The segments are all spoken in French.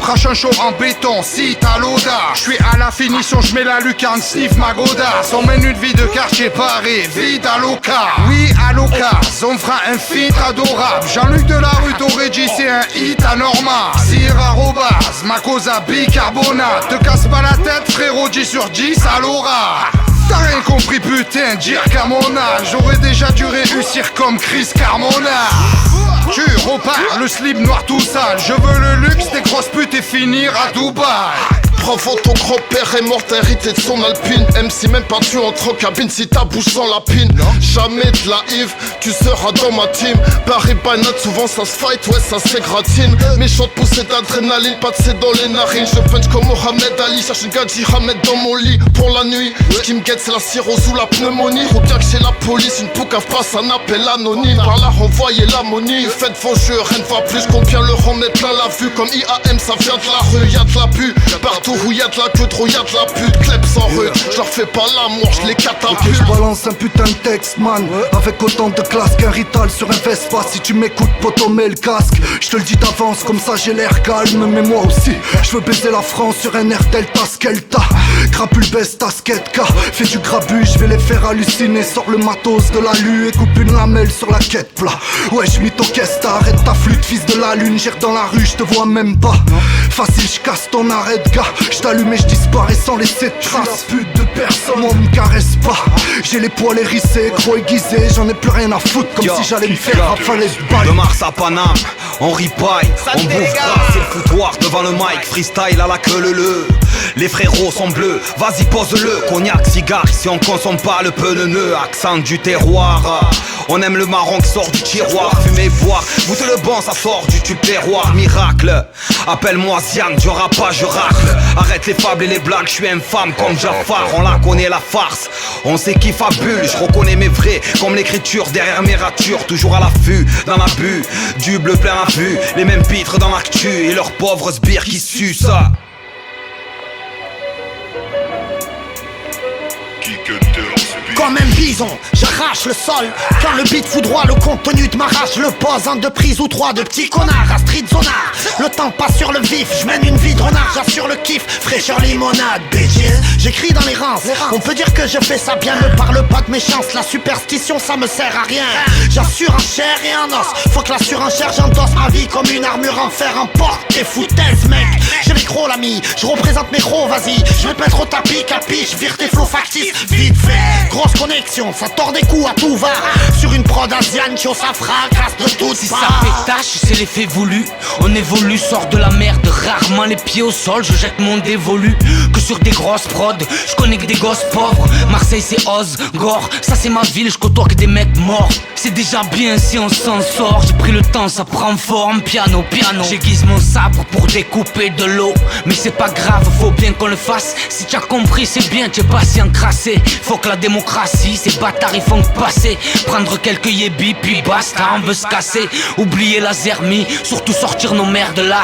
crache un show en béton, si t'as l'audace. J'suis à la finition, j'mets la lucarne, sniff ma godasse. On mène une vie de quartier Paris, vide à l'oca. Oui, à l'occasion, on fera un feat adorable. Jean-Luc de la rue d'Oreggi, c'est un hit anormal. Sir Arrobas, ma cause à bicarbonate. Te casse pas la tête, frérot, 10 sur 10 à l'aura. T'as rien compris, putain, dire qu'à mon âge j'aurais déjà dû réussir comme Chris Carmona. Tu repars, le slip noir tout sale. Je veux le luxe des grosses putes et finir à Dubaï. Bravo, ton grand-père est mort hérité de son alpine. MC même pas tu entres en cabine si ta bouche sans lapine. Jamais de la Yves, tu seras dans ma team. Paris by night, souvent ça se fight, ouais ça s'égratine. Méchante poussée d'adrénaline, pas de c'est dans les narines. Je punch comme Mohamed Ali, cherche une gadji, ramène dans mon lit pour la nuit. Ce qui me guette c'est la cirrhose ou la pneumonie. Ou bien que chez la police, une poucave passe un appel anonyme. Par là renvoyer l'ammonie. Faites vos jeux, rien ne va plus. Qu'on vient le remettre plein la vue. Comme IAM, ça vient de la rue, y'a de la pu. Partout où y'a de la queue, trop y'a de la pute. Klebs en rue, j'leur fais pas l'amour, j'les catapulte. Ok, j'balance un putain de texte, man. Avec autant de classe qu'un Rital sur un Vespa. Si tu m'écoutes, poto, mets le casque. J'te le dis d'avance, comme ça j'ai l'air calme. Mais moi aussi, j'veux baiser la France sur un air Delta Skelta. Crapule baisse ta skate K. Fais du grabu, j'vais les faire halluciner. Sors le matos de la lue et coupe une lamelle sur la quête plat. Ouais, j'm'ito caisse, arrête ta flûte, fils de la lune. Gère dans la rue, j'te vois même pas. Facile, j'casse ton arrêt de gars. J't'allume et j'disparais sans laisser de traces. Pute de personne, on me caresse pas. J'ai les poils hérissés, gros aiguisés. J'en ai plus rien à foutre, comme si j'allais me faire rafaler de balles. De Mars à Paname, on ripaille, on bouffera, c'est le foutoir devant le mic, freestyle à la queue leu. Les frérots sont bleus, vas-y pose-le. Cognac, cigare, si on consomme pas le peu neuneux. Accent du terroir, on aime le marron qui sort du tiroir. Fumer, boire, goûter le bon, ça sort du tube terroir. Miracle, appelle-moi Zian, du rap je racle. Arrête les fables et les blagues, je suis infâme comme Jafar. On la connaît la farce, on sait qui fabule. Je reconnais mes vrais, comme l'écriture derrière mes ratures. Toujours à l'affût, dans l'abus, du bleu plein à vue. Les mêmes pitres dans l'actu et leurs pauvres sbires qui sucent. Comme un bison, j'arrache le sol. Quand le beat foudroie le contenu de ma rage, je le pose en deux prises ou trois de petits connards à street zonard. Le temps passe sur le vif, je mène une vie de renard. J'assure le kiff, fraîcheur limonade, bitches. J'écris dans les rangs, on peut dire que je fais ça bien. Me parle pas de méchance, la superstition ça me sert à rien. J'assure en chair et en os. Faut que la surenchère j'endosse ma vie comme une armure en fer. Emporte tes foutaises mec. J'ai les crocs l'ami, je représente mes crocs, vas-y. Je vais te mettre au tapis, capiche, vire tes flots factices. Vite fait, grosse connexion, ça tord des coups à tout va. Sur une prod asiane, qui ça fracasse de tout. Si ça pétache, c'est l'effet voulu. On évolue, sort de la merde, rarement les pieds au sol. Je jette mon dévolu, que sur des grosses prods. Je connais que des gosses pauvres. Marseille c'est Oz, Gore, ça c'est ma ville. Je côtoie que des mecs morts. C'est déjà bien si on s'en sort. J'ai pris le temps, ça prend forme. Piano, piano. J'aiguise mon sabre pour découper de l'eau. Mais c'est pas grave, faut bien qu'on le fasse. Si t'as compris, c'est bien, t'es pas si encrassé. Faut que la démocratie, ces bâtards ils font que passer. Prendre quelques yébis, puis basta, on veut se casser. Oublier la zermie, surtout sortir nos merdes là.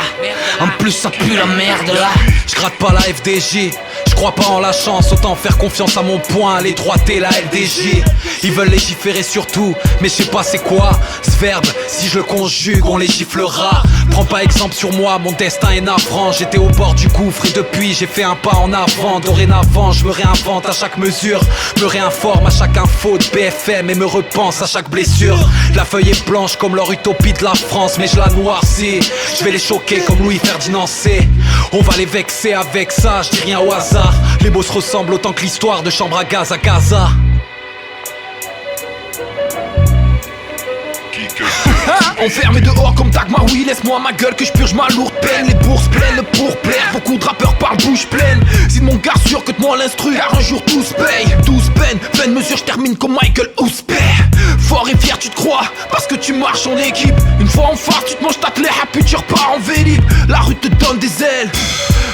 En plus ça pue la merde là. Je gratte pas la FDJ, je crois pas en la chance. Autant faire confiance à mon point, l'étroite et la LDJ. Ils veulent légiférer sur tout, mais je sais pas c'est quoi ce verbe, si je le conjugue on les giflera. Prends pas exemple sur moi, mon destin est navrant. J'étais au bord du gouffre et depuis j'ai fait un pas en avant. Dorénavant je me réinvente à chaque mesure, me réinforme à chaque info de BFM et me repense à chaque blessure. La feuille est blanche comme leur utopie de la France, mais je la noircis. Je vais les choquer comme Louis Ferdinand C. On va les vexer avec ça, je dis rien au hasard. Les mots se ressemblent autant que l'histoire de chambre à gaz à Gaza. Enfermé dehors comme Dagmar, oui, laisse-moi ma gueule que je purge ma lourde peine. Les bourses pleines pour plaire, beaucoup de rappeurs parlent bouche pleine. Si de mon gars sûr que de moi l'instru, car un jour tout se paye. 12 peines, pleine mesure, je termine comme Michael Ousper. Fort et fier tu te crois, parce que tu marches en équipe. Une fois en phare, tu te manges ta clé, puis tu repars en vélib. La rue te donne des ailes,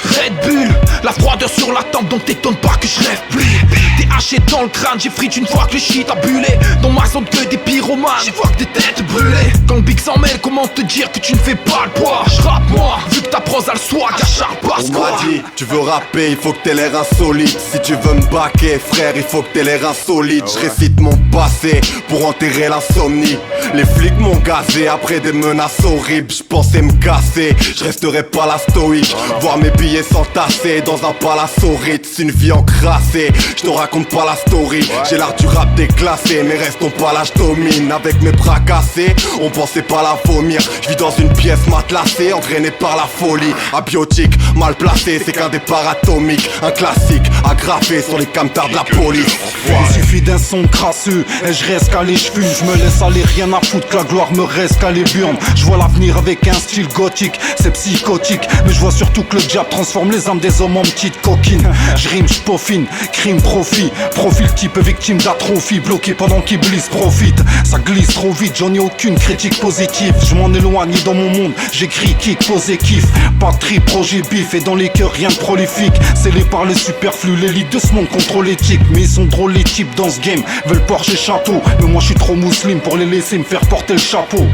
Red Bull, la froideur sur la tempe, donc t'étonne pas que je rêve plus. T'es haché dans le crâne, j'ai frite une fois que le shit a bullé. Dans ma zone que des pyromanes, j'y vois que des têtes brûlées. Quand le big s'en mêle, comment te dire que tu ne fais pas le poids? J'rappe moi, vu que ta prose a le swag, à Charles passe On quoi. m'a dit, tu veux rapper, il faut que t'aies l'air insolite. Si tu veux me baquer, frère, il faut que t'aies l'air insolite. Je récite mon passé pour enterrer l'insomnie. Les flics m'ont gazé après des menaces horribles. Je pensais me casser, je resterai pas la stoïque. Voir mes billets s'entasser dans un palace au Ritz. Une vie encrassée, je te raconte pas la story. J'ai l'art du rap déclassé, mais restons pas là, je domine. Avec mes bras cassés, on pensait pas la vomir. Je vis dans une pièce matelassée, entraîné par la folie. Abiotique, mal placé, c'est qu'un départ atomique. Un classique, agrafé sur les camtars de la police. Il suffit d'un son crasseux et je reste calé, je fume, je me laisse aller, rien à foutre que la gloire me reste qu'à les burnes. Je vois l'avenir avec un style gothique, c'est psychotique. Mais je vois surtout que le diable transforme les âmes des hommes en petites coquines. Je rime, je peaufine, crime, profit. Profil type victime d'atrophie, bloqué pendant qu'Iblis profite. Ça glisse trop vite, j'en ai aucune critique positive. Je m'en éloigne dans mon monde, j'écris kick, posé kiff. Pas de trip, projet bif et dans les cœurs rien de prolifique. Scellé par les superflus, l'élite de ce monde contrôle l'éthique. Mais ils sont drôles les types dans ce game, veulent Porsche et château. Mais moi je suis trop musulman pour les laisser me faire porter le chapeau.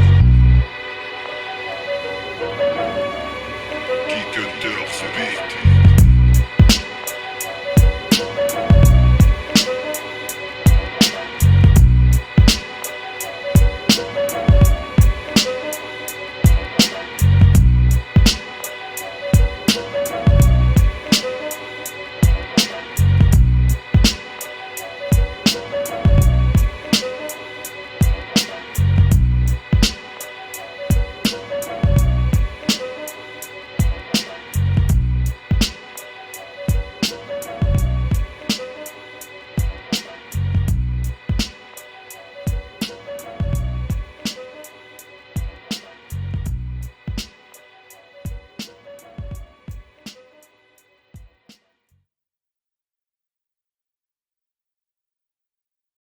Kick Hunter, ce beat.